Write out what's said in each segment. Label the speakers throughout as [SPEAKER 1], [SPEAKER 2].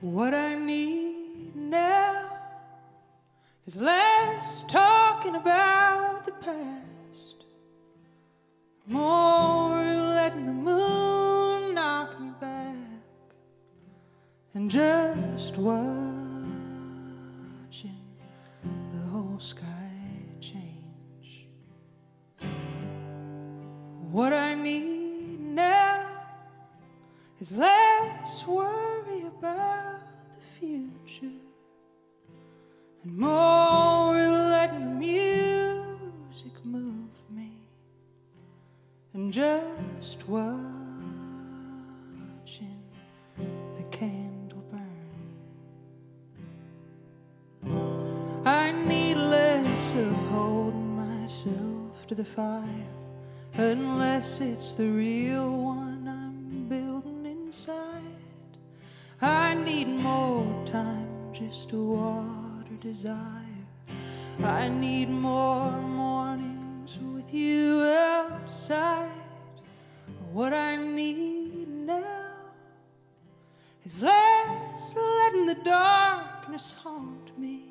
[SPEAKER 1] What I need now is less talking about the past, more letting the moon knock me back, and just watching the whole sky change. What I need now is less worry about the future and more letting the music move me, and just watching the candle burn. I need less of holding myself to the fire, unless it's the real one I'm building inside. I need more time just to water desire. I need more mornings with you outside. What I need now is less letting the darkness haunt me,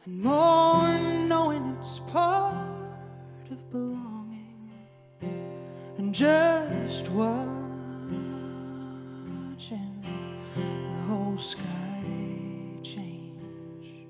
[SPEAKER 1] and more knowing it's part of belonging, and just watching the whole sky change.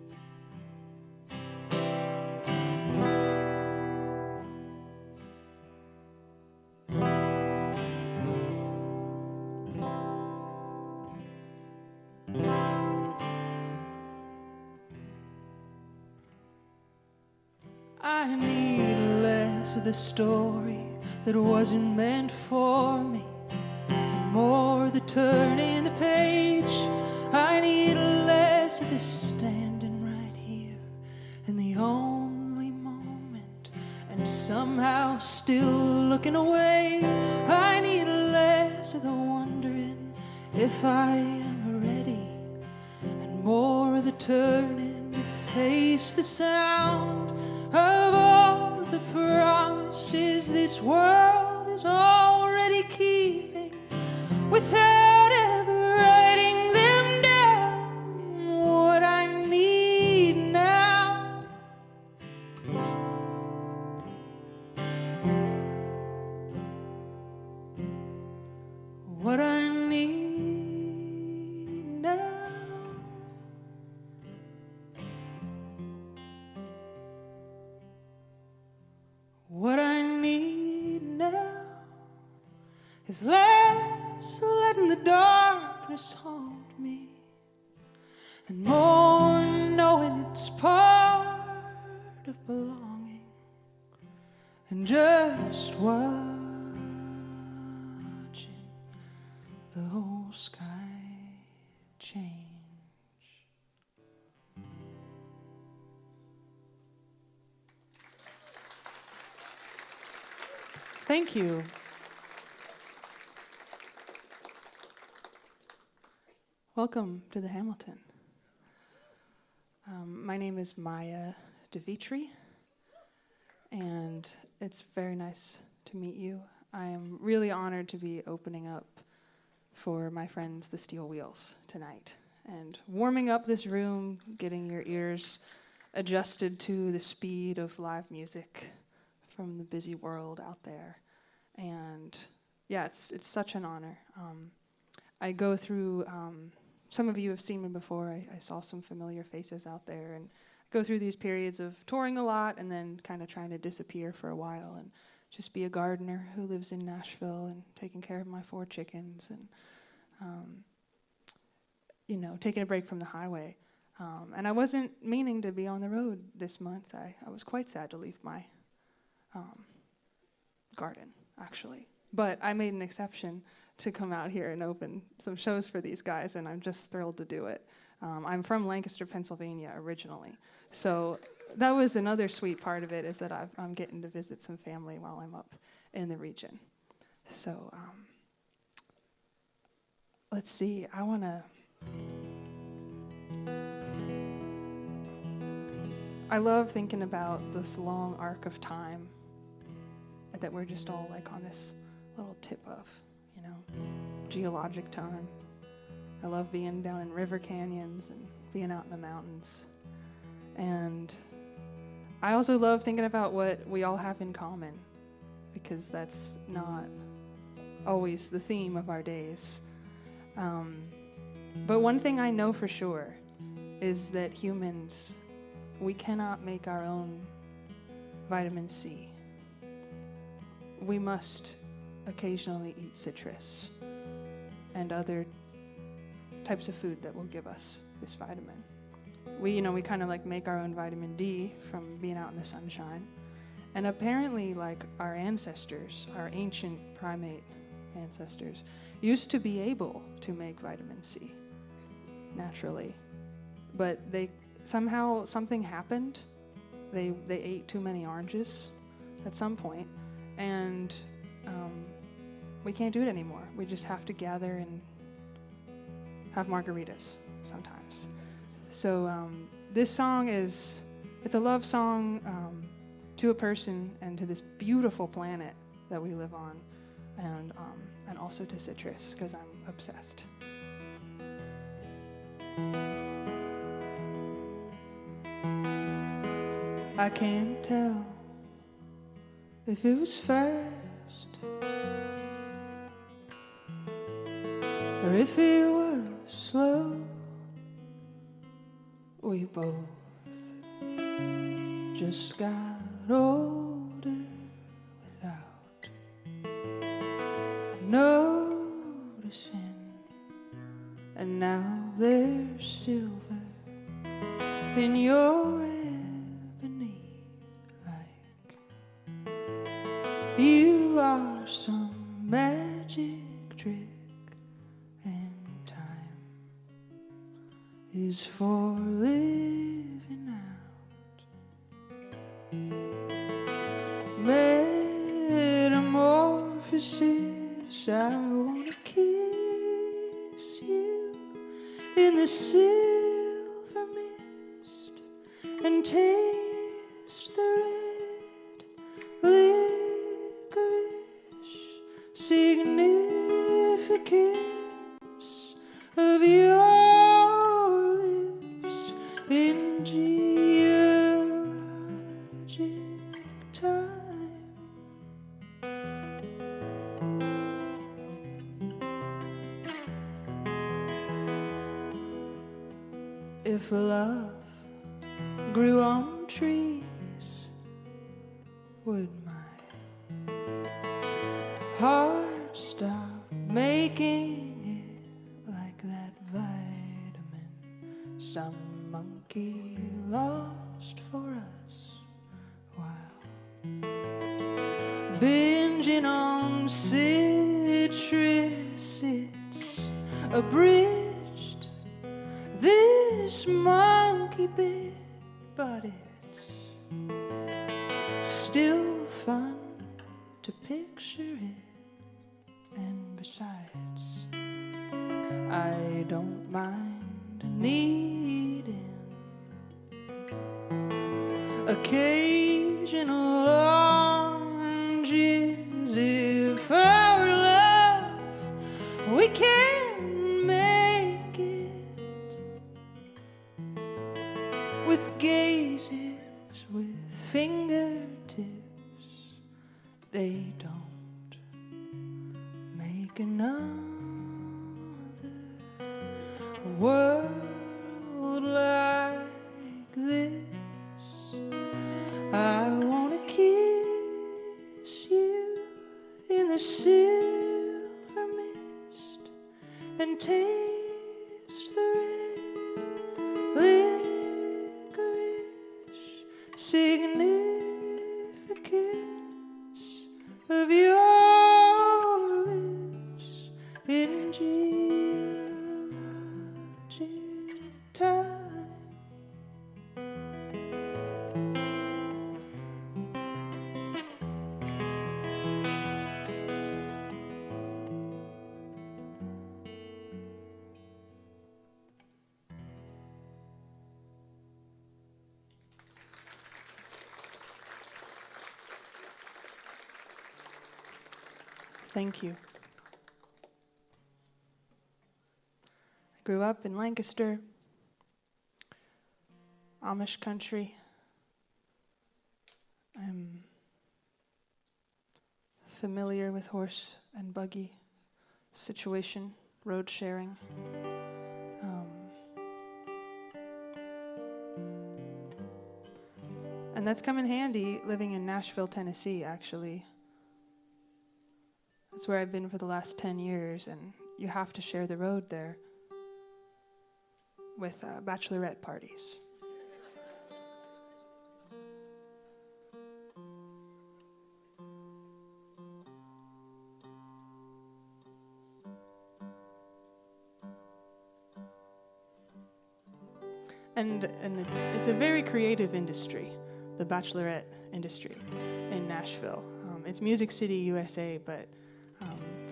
[SPEAKER 1] I need less of the story that wasn't meant for me, and more the turning the page. I need less of the standing right here in the only moment and somehow still looking away. I need less of the wondering if I am ready, and more of the turning to face the sound of all the promises this world is already keeping without ever writing them down. What I need now what I need now what I need now is less letting the darkness haunt me, and more knowing it's part of belonging, and just watching the whole sky change. Thank you. Welcome to the Hamilton. My name is Maya de Vitry, and it's very nice to meet you. I am really honored to be opening up for my friends, the Steel Wheels, tonight, and warming up this room, getting your ears adjusted to the speed of live music from the busy world out there. And yeah, it's such an honor. I go through, some of you have seen me before. I saw some familiar faces out there, and I go through these periods of touring a lot and then kind of trying to disappear for a while and just be a gardener who lives in Nashville and taking care of my 4 chickens and, taking a break from the highway. And I wasn't meaning to be on the road this month. I was quite sad to leave my garden, actually. But I made an exception to come out here and open some shows for these guys, and I'm just thrilled to do it. I'm from Lancaster, Pennsylvania originally, so that was another sweet part of it, is that I'm getting to visit some family while I'm up in the region. So let's see, I love thinking about this long arc of time that we're just all like on this little tip of, geologic time. I love being down in river canyons and being out in the mountains. And I also love thinking about what we all have in common, because that's not always the theme of our days. But one thing I know for sure is that humans, we cannot make our own vitamin C. We must occasionally eat citrus and other types of food that will give us this vitamin. We kind of like make our own vitamin D from being out in the sunshine. And apparently, like, our ancestors, our ancient primate ancestors, used to be able to make vitamin C naturally. But somehow something happened. They ate too many oranges at some point, and we can't do it anymore. We just have to gather and have margaritas sometimes. So this song it's a love song to a person and to this beautiful planet that we live on, and also to citrus, because I'm obsessed. I can't tell if it was fast or if it was slow. We both just got older without noticing, and now there's silver in your ebony, like you are some magic trick, and time is for living out. Metamorphosis, I wanna kiss you in the silver mist and taste the red licorice significance of your lips in geologic time. If love grew on trees, would my heart stop making it like that vitamin some monkey lost for us while binging on citrus? It's abridged, this monkey bit, but it's still fun to picture it. And besides, I don't mind needing occasional oranges if our love, we can make it with gazes, with fingertips. They don't make another world like this. I wanna kiss you in the silver mist and taste the red licorice significance of your lips in geologic time. Thank you. grew up in Lancaster, Amish country. I'm familiar with horse and buggy situation, road sharing. And that's come in handy living in Nashville, Tennessee, actually. That's where I've been for the last 10 years, and you have to share the road there with bachelorette parties. And it's a very creative industry, the bachelorette industry in Nashville. It's Music City, USA, but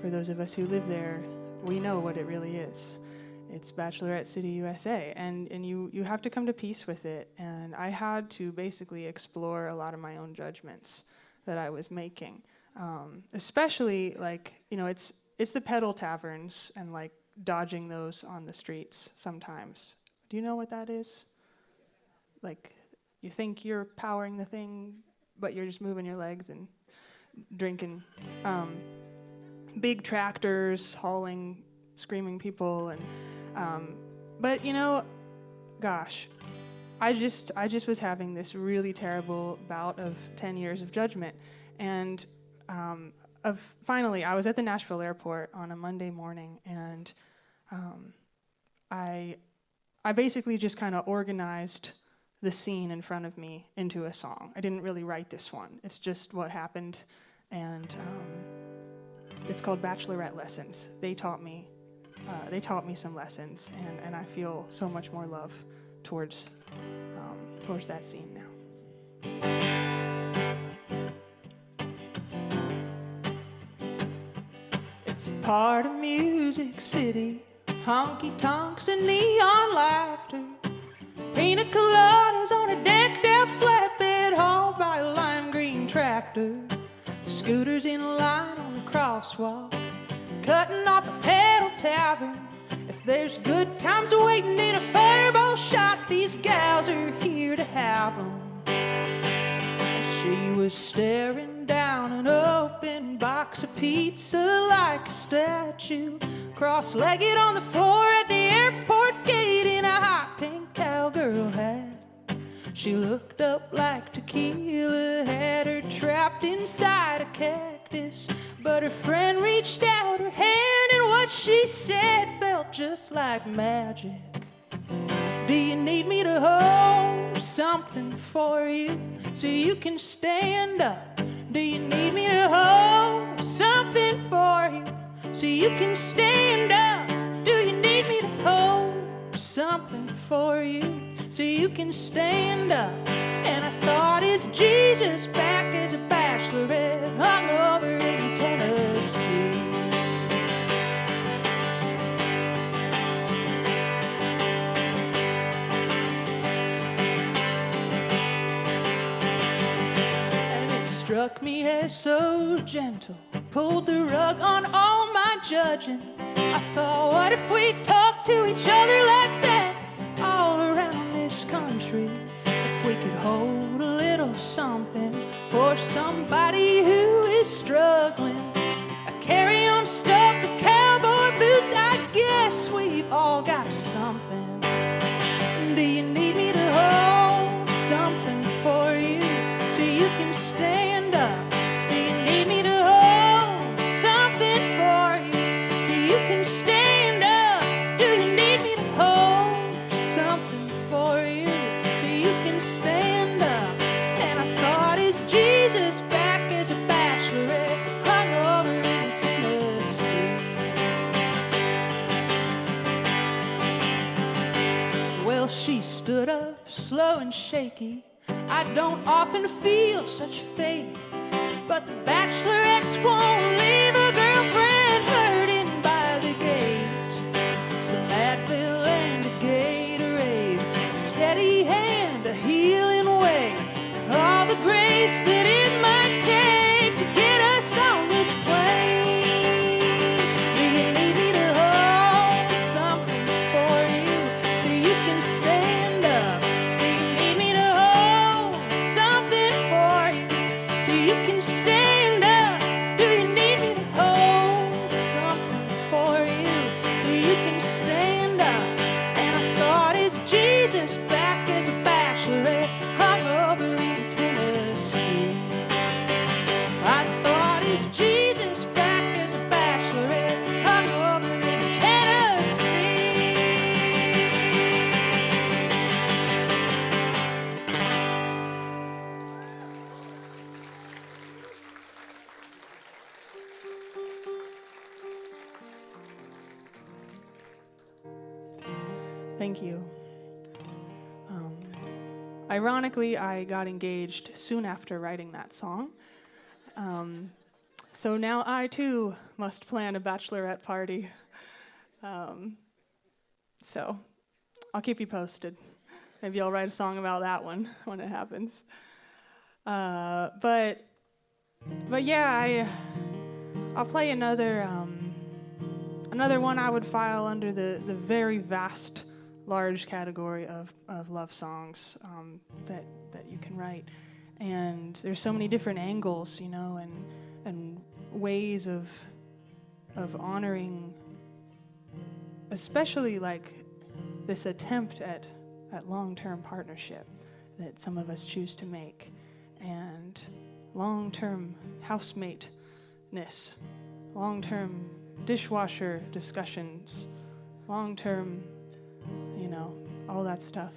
[SPEAKER 1] for those of us who live there, we know what it really is. It's Bachelorette City, USA, and you have to come to peace with it. And I had to basically explore a lot of my own judgments that I was making, especially it's the pedal taverns and like dodging those on the streets sometimes. Do you know what that is? Like, you think you're powering the thing, but you're just moving your legs and drinking. Big tractors hauling, screaming people, and but gosh, I just was having this really terrible bout of 10 years of judgment, and finally I was at the Nashville airport on a Monday morning, and I basically just kind of organized the scene in front of me into a song. I didn't really write this one. It's just what happened, and it's called Bachelorette Lessons. They taught me some lessons, and I feel so much more love towards that scene now. It's a part of Music City, honky tonks and neon laughter, pina coladas on a decked out flatbed hauled by a lime green tractor, scooters in a line on the crosswalk, cutting off a pedal tavern. If there's good times waiting in a fireball shot, these gals are here to have them. And she was staring down an open box of pizza like a statue, cross-legged on the floor at the airport gate in a hot pink cowgirl hat. She looked up like tequila had her trapped inside a cactus, but her friend reached out her hand and what she said felt just like magic. Do you need me to hold something for you so you can stand up? Do you need me to hold something for you so you can stand up? Do you need me to hold something for you so you can stand up? And I thought, is Jesus back as a bachelorette hung over in Tennessee? And it struck me as so gentle, pulled the rug on all my judging. I thought, what if we talked to each other like that all around this country? If we could hold a little something for somebody who is struggling. I carry on stuff with cowboy boots, I guess we've all got something. Do you need me to hold something for you so you can stand up? Do you need me to hold something for you so you can stand up? Do you need me to hold something for you so you can stand up? And I thought, is Jesus back as a bachelorette hung over in Tennessee? Well, she stood up slow and shaky. I don't often feel such faith, but the bachelorettes won't leave a girlfriend hurting by the gate. Some Advil and a Gatorade, a steady hand, a healing way, and all the grace that it might take to get us on this plane. Do you need me to hold something for Thank you. Ironically, I got engaged soon after writing that song. So now I, too, must plan a bachelorette party. So I'll keep you posted. Maybe I'll write a song about that one when it happens. But yeah, I'll play another one I would file under the very vast, large category of love songs that you can write. And there's so many different angles, and ways of honoring, especially like this attempt at long-term partnership that some of us choose to make, and long-term housemateness, long-term dishwasher discussions, long-term, all that stuff,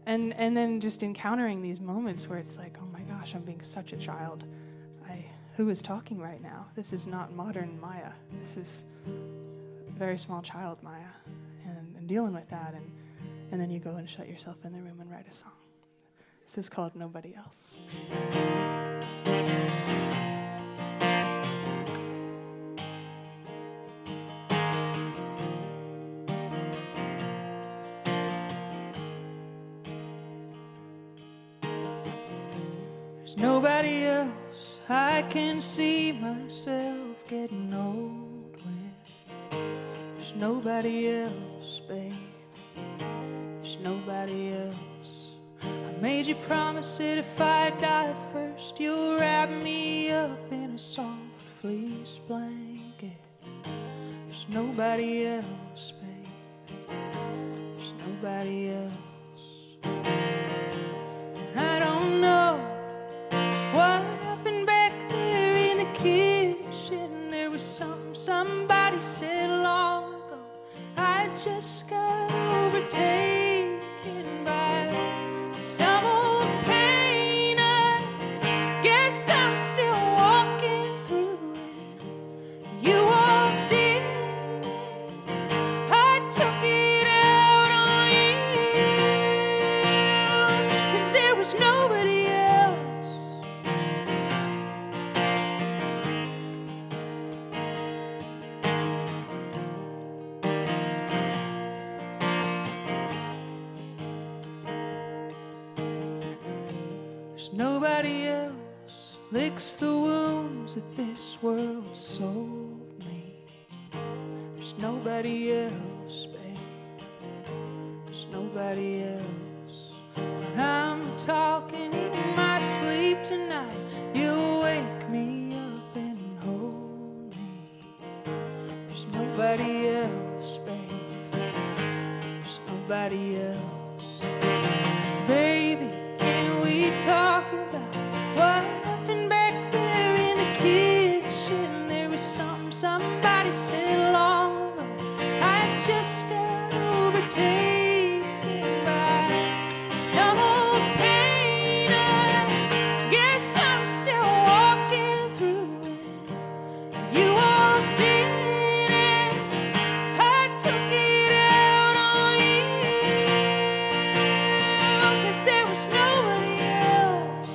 [SPEAKER 1] and then just encountering these moments where it's like, oh my gosh, I'm being such a child. Who is talking right now? This is not modern Maya. This is very small child Maya, and dealing with that, and then you go and shut yourself in the room and write a song. This is called Nobody Else. There's nobody else I can see myself getting old with. There's nobody else, babe. There's nobody else. I made you promise that if I die first, you'll wrap me up in a soft fleece blanket. There's nobody else, babe. There's nobody else. And I don't know what happened back there in the kitchen. There was somebody said long ago. I just got overtaken by some old pain. I guess I'm still walking through it. You walked in, I took it out on you, 'cause there was nobody else. Nobody else licks the wounds that this world sold me. There's nobody else, babe. There's nobody else. When I'm talking in my sleep tonight, you'll wake me up and hold me. There's nobody else, babe. There's nobody else. Baby, we talk about what happened back there in the kitchen. There was somebody said long ago. I just got overtaken by some old pain. I guess I'm still walking through it. You walked in and I took it out on you, 'cause there was nobody else.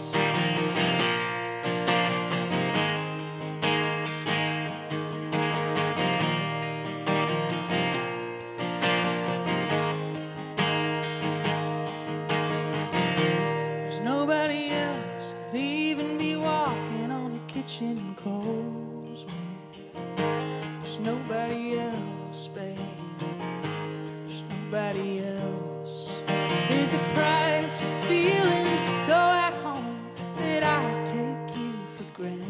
[SPEAKER 1] There's nobody else I'd even be walking on the kitchen coals with. There's nobody else, babe. There's nobody else. There's the price of feeling so at home that I take you for granted.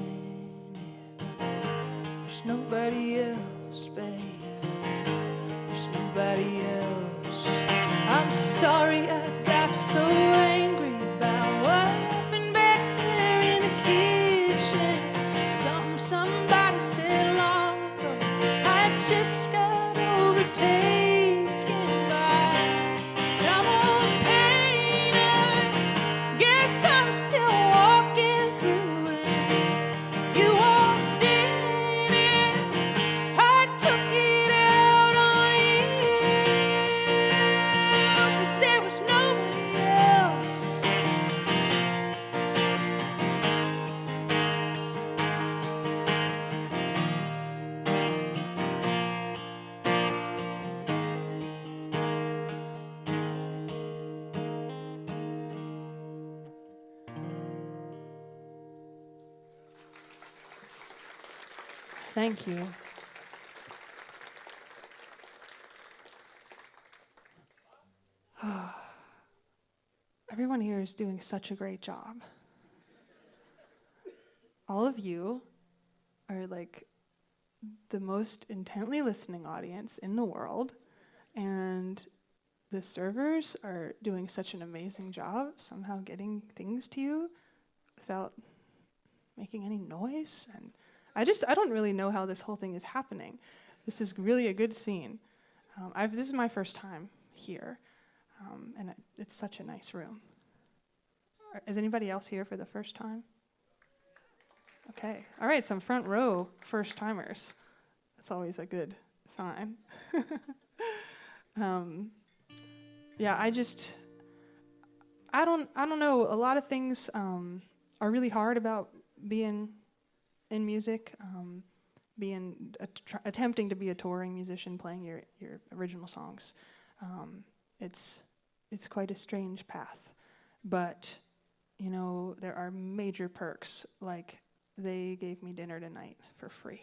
[SPEAKER 1] There's nobody else, babe. There's nobody else. I'm sorry I got so angry about what happened back there in the kitchen. Somebody said long ago. I just got overtaken by some old pain. I guess I'm still walking through it. You walked in and I took it out on you, Thank you. Everyone here is doing such a great job. All of you are like the most intently listening audience in the world, and the servers are doing such an amazing job somehow getting things to you without making any noise. And I don't really know how this whole thing is happening. This is really a good scene. This is my first time here, and it's such a nice room. Is anybody else here for the first time? Okay, all right, some front row first timers. That's always a good sign. Yeah, I don't know. A lot of things are really hard about being in music, attempting to be a touring musician, playing your original songs. It's quite a strange path, but you know there are major perks. Like they gave me dinner tonight for free.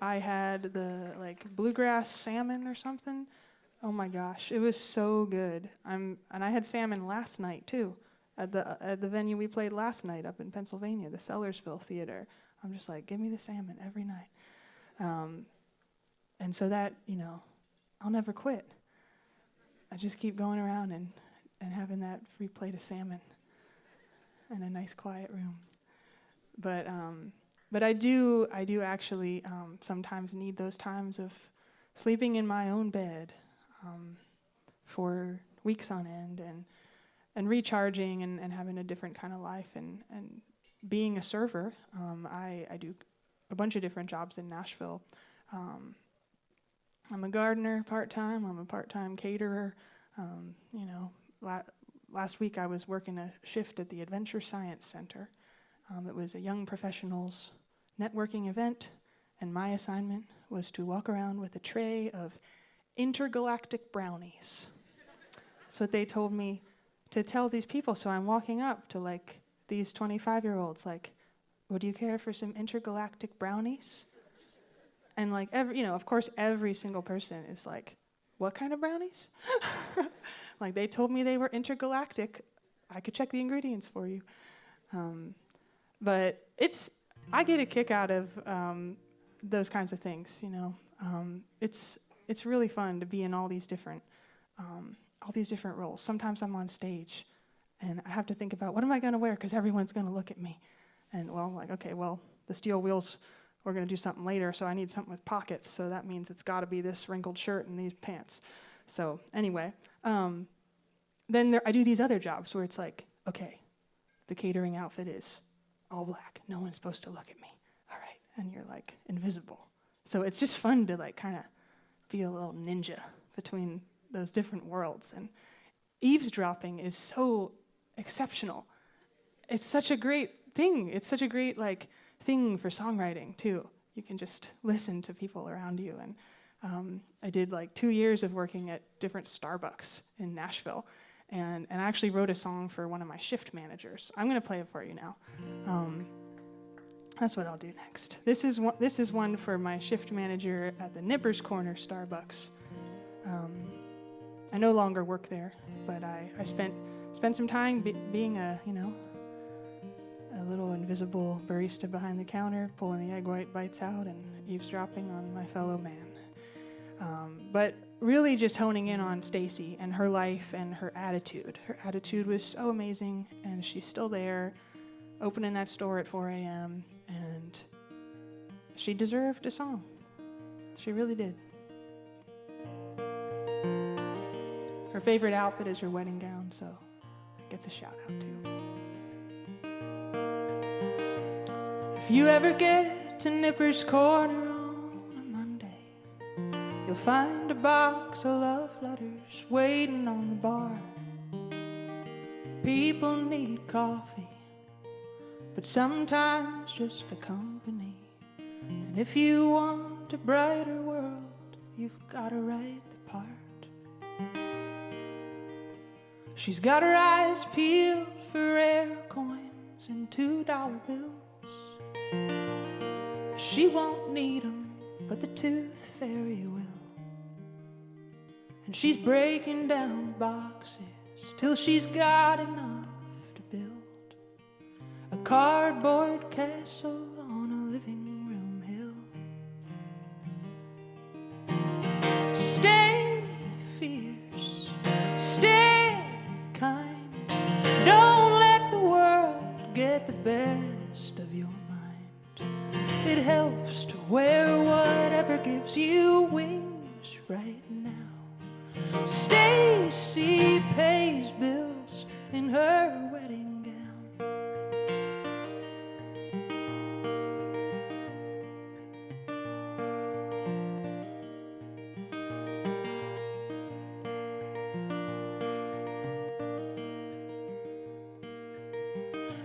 [SPEAKER 1] I had the bluegrass salmon or something. Oh my gosh, it was so good. And I had salmon last night too, at the venue we played last night up in Pennsylvania, the Sellersville Theater. I'm just like, give me the salmon every night. And so that, I'll never quit. I just keep going around and having that free plate of salmon in a nice quiet room. But I do actually sometimes need those times of sleeping in my own bed for weeks on end and recharging and having a different kind of life and being a server. I do a bunch of different jobs in Nashville. I'm a gardener part-time. I'm a part-time caterer. Last week I was working a shift at the Adventure Science Center. It was a young professionals networking event, and my assignment was to walk around with a tray of intergalactic brownies. That's what they told me to tell these people. So I'm walking up to these 25-year-olds would you care for some intergalactic brownies? And of course every single person is like, what kind of brownies? They told me they were intergalactic. I could check the ingredients for you. But I get a kick out of those kinds of things, It's really fun to be in all these different roles. Sometimes I'm on stage, and I have to think about, what am I going to wear? Because everyone's going to look at me. And, the steel wheels, we're going to do something later, so I need something with pockets, so that means it's got to be this wrinkled shirt and these pants. So anyway, then I do these other jobs where it's okay, the catering outfit is all black. No one's supposed to look at me. All right. And you're invisible. So it's just fun to kind of be a little ninja between those different worlds. And eavesdropping is so exceptional. It's such a great thing. It's such a great thing for songwriting too. You can just listen to people around you. And I did 2 years of working at different Starbucks in Nashville. And I actually wrote a song for one of my shift managers. I'm going to play it for you now. That's what I'll do next. This is one for my shift manager at the Nippers Corner Starbucks. I no longer work there, but I spent some time being a little invisible barista behind the counter, pulling the egg white bites out and eavesdropping on my fellow man. But really just honing in on Stacy and her life and her attitude. Her attitude was so amazing, and she's still there, opening that store at 4 a.m., and she deserved a song. She really did. Her favorite outfit is her wedding gown, so it gets a shout out too. If you ever get to Nippers Corner on a Monday, you'll find a box of love letters waiting on the bar. People need coffee, but sometimes just the company. And if you want a brighter world, you've got to write the part. She's got her eyes peeled for rare coins and $2 bills. She won't need them, but the tooth fairy will. And she's breaking down boxes till she's got enough to build a cardboard castle on a living room hill. Stay fierce, stay kind. Don't let the world get the best of your mind. It helps to wear whatever gives you wings right now. Stacy pays bills in her wedding gown.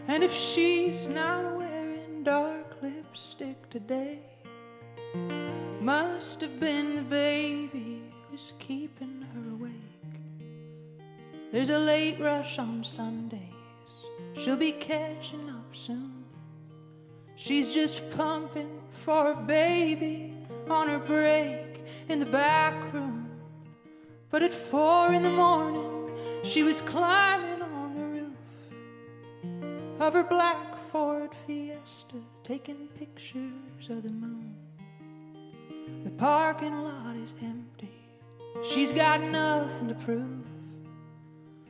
[SPEAKER 1] And if she's not wearing dark lipstick today, must have been the baby who's keeping her awake. There's a late rush on Sundays, she'll be catching up soon. She's just pumping for a baby on her break in the back room. But at 4 a.m, she was climbing on the roof of her black Ford Fiesta, taking pictures of the moon. The parking lot is empty, she's got nothing to prove.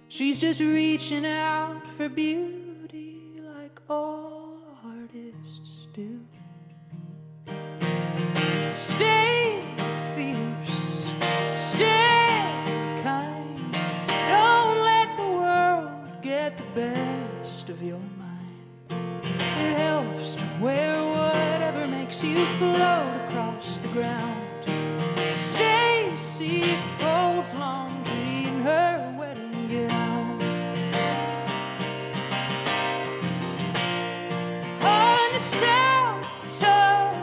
[SPEAKER 1] She's just reaching out for beauty like all artists do. Stay fierce, stay kind. Don't let the world get the best of your mind. It helps to wear whatever makes you float across the ground. Stacy folds laundry in her wedding gown. On the south side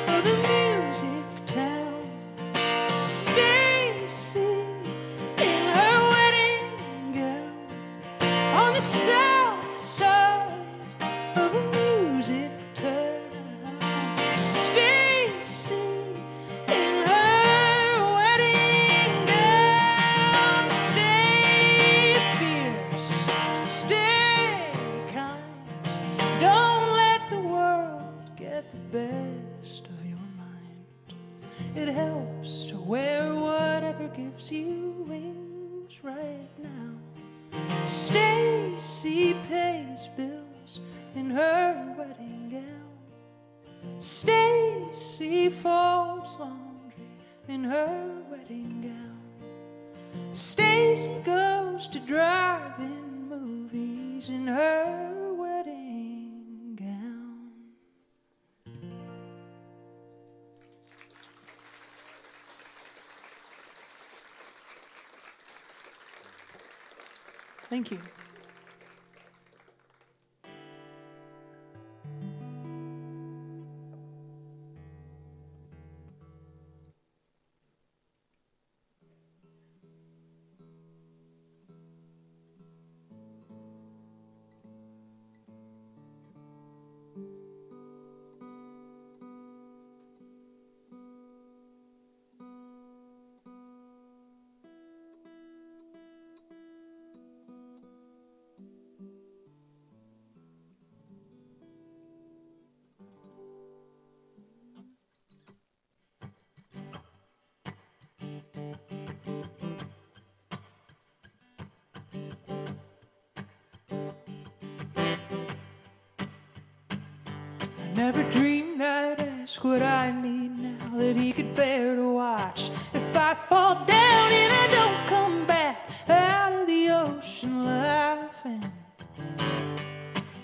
[SPEAKER 1] of the music town, Stacy in her wedding gown. On the south side of the music town, Stacy in her wedding gown. Stay fierce, stay kind. Don't let the world get the best of your mind. It helps to wear whatever gives you wings right now. Stacy pays bills in her wedding gown. Stacy folds laundry in her wedding gown. Stacy goes to drive-in movies in her wedding gown. Thank you. Never dreamed I'd ask what I need now, that he could bear to watch if I fall down and I don't come back out of the ocean laughing.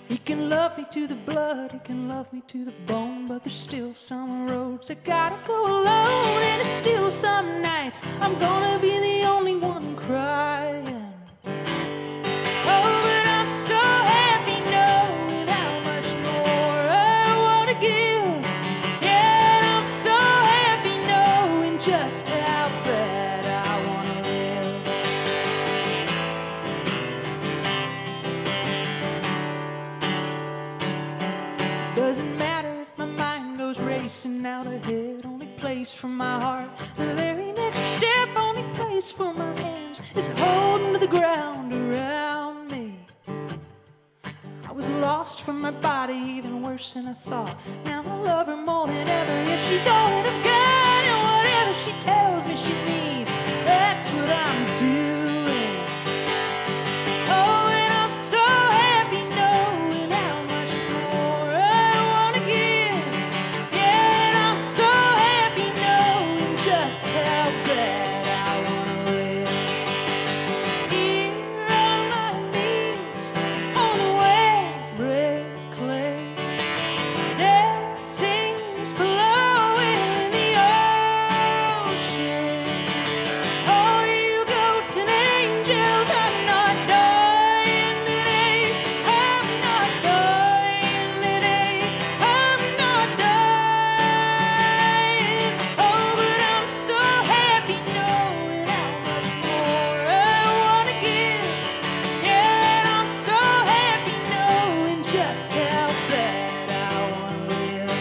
[SPEAKER 1] He can love me to the blood, he can love me to the bone, but there's still some roads I gotta go alone, and there's still some nights I'm gonna be the only one crying. Oh, but I'm so happy knowing how much more I wanna give. Yeah, and I'm so happy knowing just how bad I wanna live. Doesn't matter if my mind goes red racing out ahead, only place for my heart. The very next step, only place for my hands is holding to the ground around me. I was lost from my body, even worse than I thought. Now I love her more than ever. Yeah, she's all that I've got, and whatever she tells me she needs, that's what I'm doing. Oh, and I'm so happy knowing how much more I want to give. Yeah, and I'm so happy knowing just how bad I want to live. Here on my knees, on the wet red clay, death sings below in the ocean. Oh, you goats and angels, I'm not dying today. I'm not dying today. I'm not dying. Oh, but I'm so happy knowing how much more I want to give. Yeah, and I'm so happy knowing just how bad I want to live.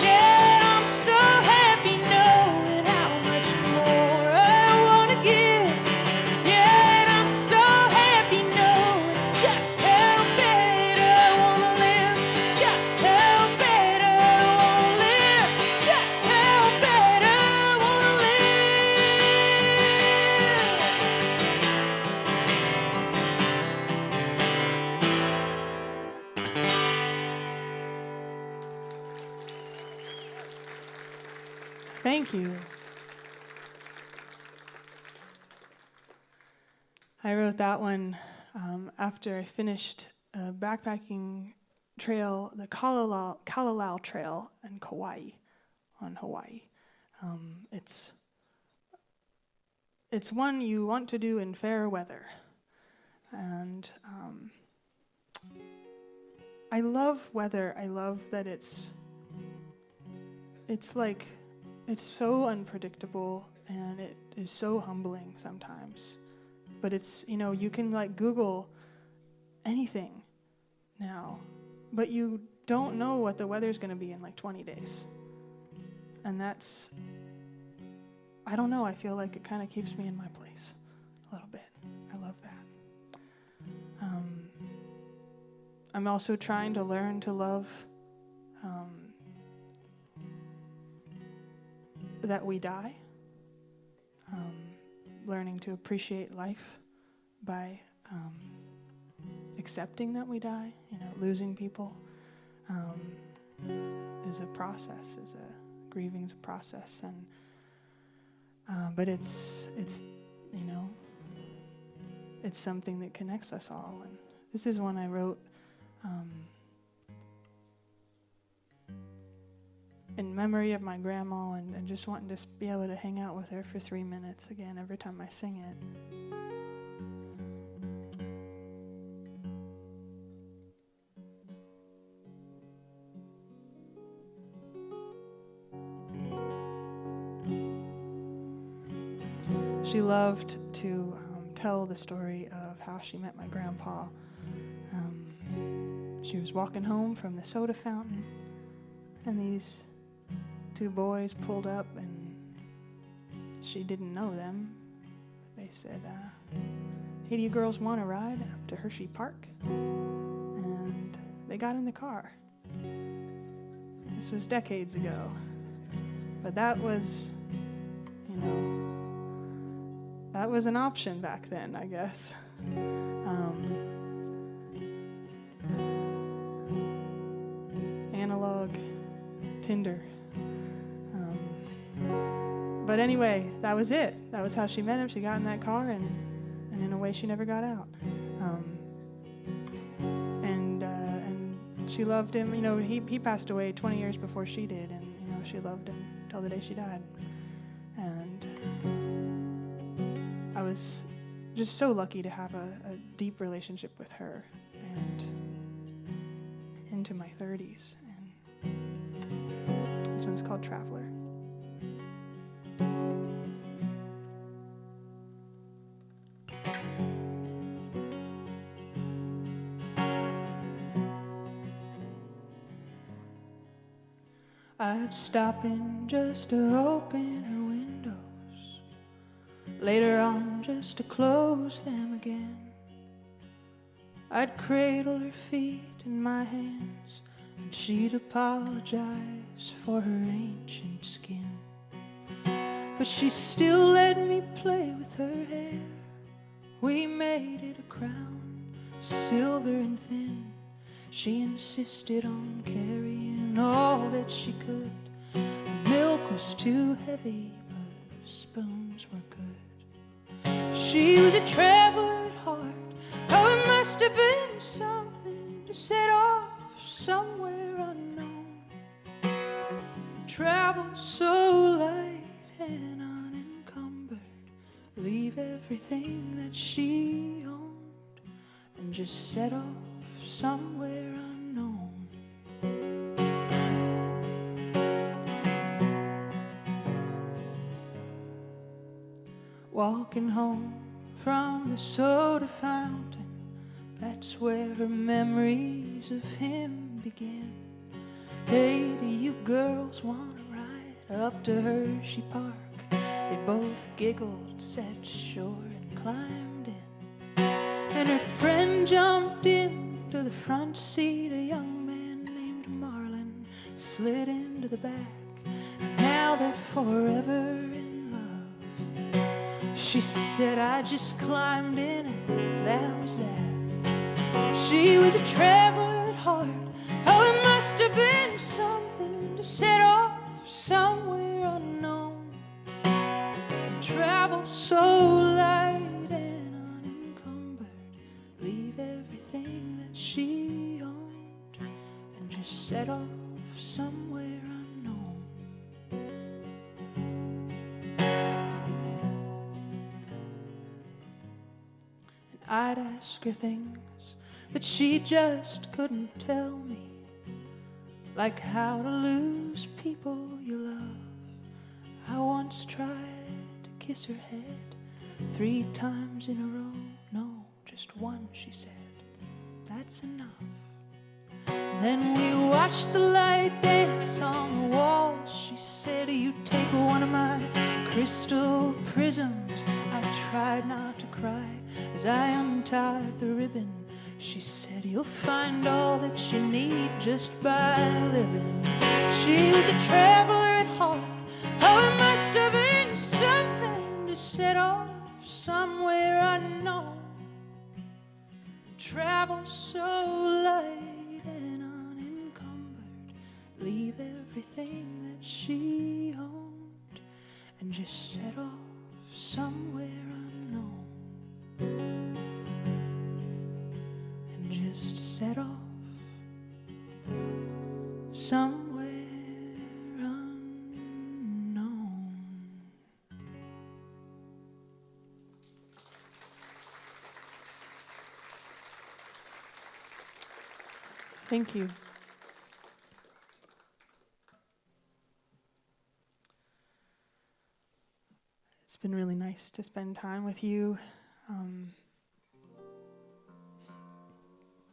[SPEAKER 1] Yeah, I'm so happy knowing how much more I want to give. Yeah, and I'm so happy knowing just how bad I want to live. Just how bad I want to live. Just how bad I want to live. Thank you. I wrote that one after I finished a backpacking trail, the Kalalau Trail in Kauai, on Hawaii. It's one you want to do in fair weather. And I love weather. I love that it's so unpredictable, and it is so humbling sometimes. But it's, you can Google anything now, but you don't know what the weather's going to be in 20 days. And that's, I don't know, I feel like it kind of keeps me in my place a little bit. I love that. I'm also trying to learn to love that we die. Learning to appreciate life by accepting that we die. Losing people is a process, grieving's a process, and but it's something that connects us all. And this is one I wrote in memory of my grandma, and just wanting to be able to hang out with her for 3 minutes again every time I sing it. She loved to tell the story of how she met my grandpa. She was walking home from the soda fountain, and these 2 boys pulled up, and she didn't know them. But they said, "Hey, do you girls want to ride up to Hershey Park?" And they got in the car. This was decades ago. But that was, that was an option back then, I guess. Analog Tinder. But anyway, that was it. That was how she met him. She got in that car, and in a way she never got out. And she loved him. He passed away 20 years before she did, and she loved him till the day she died. And I was just so lucky to have a deep relationship with her, and into my 30s. And this one's called Traveler. I'd stop in just to open her windows, later on just to close them again. I'd cradle her feet in my hands, and she'd apologize for her ancient skin. But she still let me play with her hair. We made it a crown, silver and thin. She insisted on carrying all that she could. The milk was too heavy, but spoons were good. She was a traveler at heart. Oh, it must have been something to set off somewhere unknown. Travel so light and unencumbered, leave everything that she owned, and just set off somewhere unknown. Walking home from the soda fountain, that's where her memories of him begin. Hey, do you girls want to ride up to Hershey Park? They both giggled, said sure, and climbed in. And her friend jumped into the front seat. A young man named Marlon slid into the back. And now they're forever in love. She said, I just climbed in and that was that. She was a traveler at heart. Oh, it must have been something to set off somewhere unknown. Travel so light and unencumbered, leave everything that she owned, and just set off somewhere unknown. And I'd ask her things that she just couldn't tell me, like how to lose people you love. I once tried to kiss her head 3 times in a row. No, just one, she said. That's enough. And then we watched the light dance on the wall. She said, you take one of my crystal prisms. I tried not to cry as I untied the ribbon. She said, you'll find all that you need just by living. She was a traveler at heart. Oh, it must have been something to set off somewhere unknown. Travel so light and unencumbered, leave everything that she owned, and just set off somewhere unknown. And just set off somewhere unknown. Thank you. It's been really nice to spend time with you.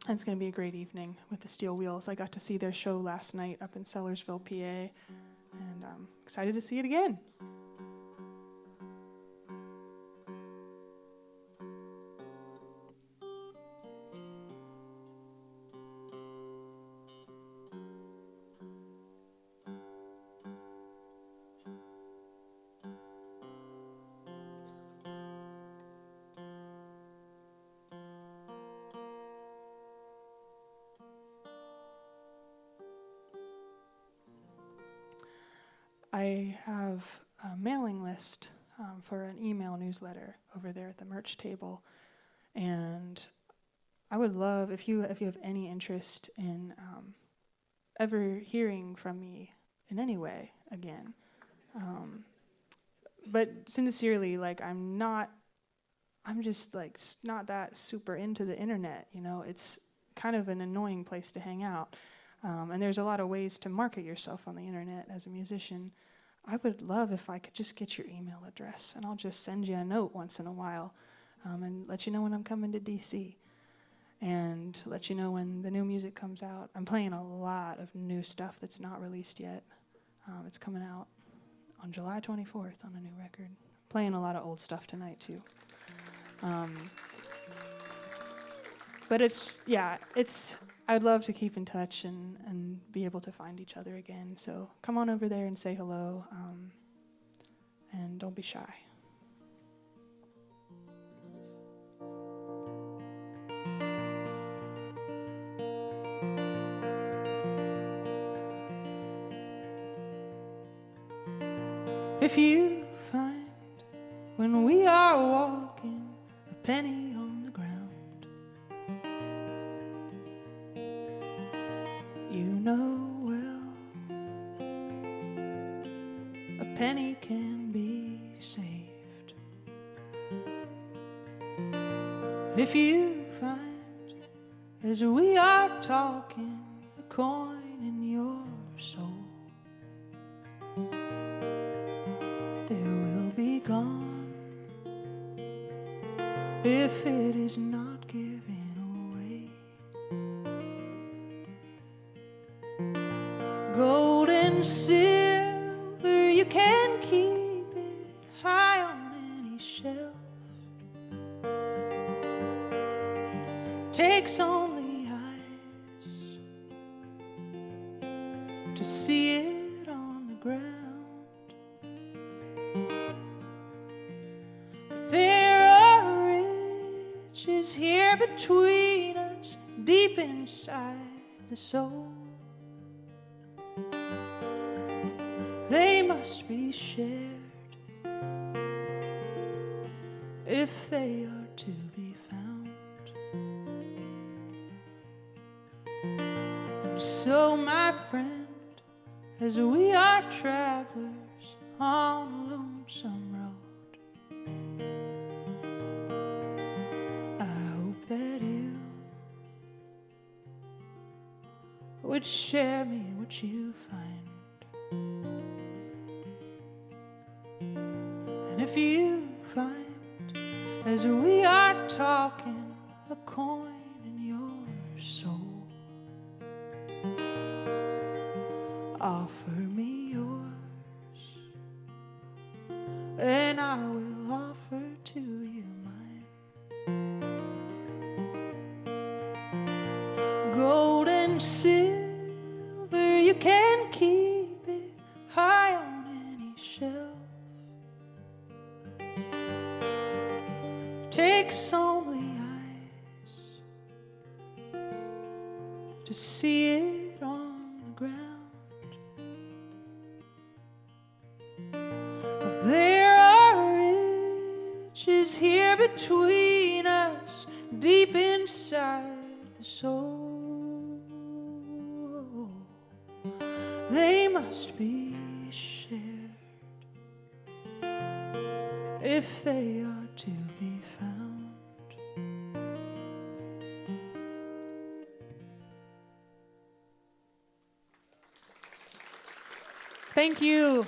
[SPEAKER 1] It's going to be a great evening with the Steel Wheels. I got to see their show last night up in Sellersville, PA, and I'm excited to see it again. I have a mailing list for an email newsletter over there at the merch table, and I would love if you have any interest in ever hearing from me in any way again. But sincerely, like I'm just like not that super into the internet. You know, it's kind of an annoying place to hang out. And there's a lot of ways to market yourself on the internet as a musician. I would love if I could just get your email address, and I'll just send you a note once in a while and let you know when I'm coming to DC and let you know when the new music comes out. I'm playing a lot of new stuff that's not released yet. It's coming out on July 24th on a new record. Playing a lot of old stuff tonight, too. But I'd love to keep in touch and be able to find each other again. So come on over there and say hello, and don't be shy. If you find when we are walking a penny on the ground, you know well a penny can be saved. And if you find as we are talking a coin in your soul, be gone if it is not given away. Gold and silver, you can keep it high on any shelf. Takes only eyes to see it on the ground. Is here between us, deep inside the soul. They must be shared if they are to be found. And so, my friend, as we are travelers on a lonesome road, that you would share me what you find. And if you find as we are talking a coin in your soul, offer me yours and I will offer to you mine. Gold and silver, you can keep it high on any shelf. Takes only eyes to see it on the ground. But there are riches here between us, deep inside the soul. They must be shared if they are to be found. Thank you.